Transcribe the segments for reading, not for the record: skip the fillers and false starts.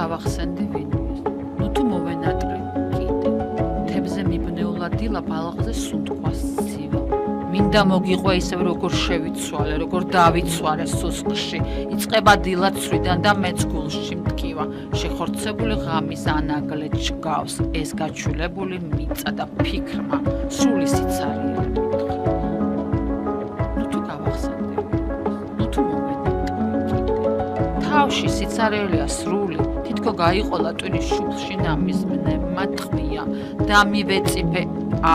გავახსენდი ვინმეს. ნუ თუ მოვენატრე კიდე. თებზე მიბნეულა დილა ბალახზე სუნთქვას ცივა. მინდა მოგიყვე ისევ როგორ შევიცვალე, როგორ დავიცვარე სუსხში. იწყება დილა ცვრიდან და მეც გულში მტკივა. შეხორცებული ღამის ანაგლე ჩგავს ეს გაჩვილებული მიწა და ფიქრმა სრული სიცარიელი მითხრა. ნუ თუ გავახსენდი, ნუ თუ მოვენატრე კიდე. თავში სიცარიელია სრული, თითქო გაიყოლა ტვინის შუბლში ნამიზმნებმა ტყვია და მივეწიფე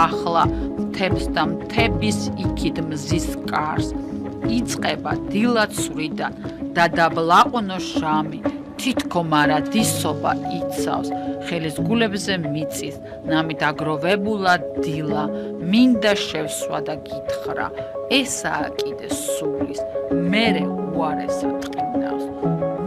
ახლა მთებს და მთების იქით მზის კარს. იწყება დილა ცვრიდან და დაბლაყუნო შამი, თითქო მარადისობა იცავს, ხელის გულებზე მიწის, ნამით აგროვებულა დილა, მინდა შევსვა და გითხრა, ესაა კიდე სულის, მერე უარესად ყინავს.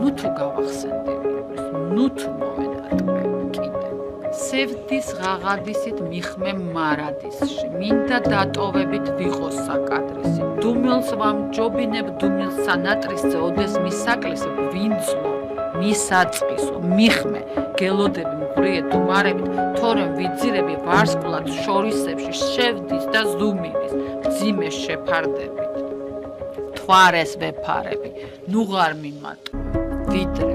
ნუ თუ გავახსენდი ვინმეს, ნუ თუ მოვენატრე კიდე. სევდის ღაღადისით მიხმე მარადისში, მინდა დატოვებით ვიღოს საკადრისი. დუმილს ვამჯობინებ დუმილს სანატრისზე, ოდეს მისაკლისებ ვინძლო, მისაწყისო, მიხმე, გელოდები მღრიე თუმარებით, თორემ ვიძირები ვარსკვლად შორისებში შევდის და ზუმილის, მძიმე შეფარდებით. თვარეს ვეფარები, ნუ ღარ მიმატვე, ვიდრე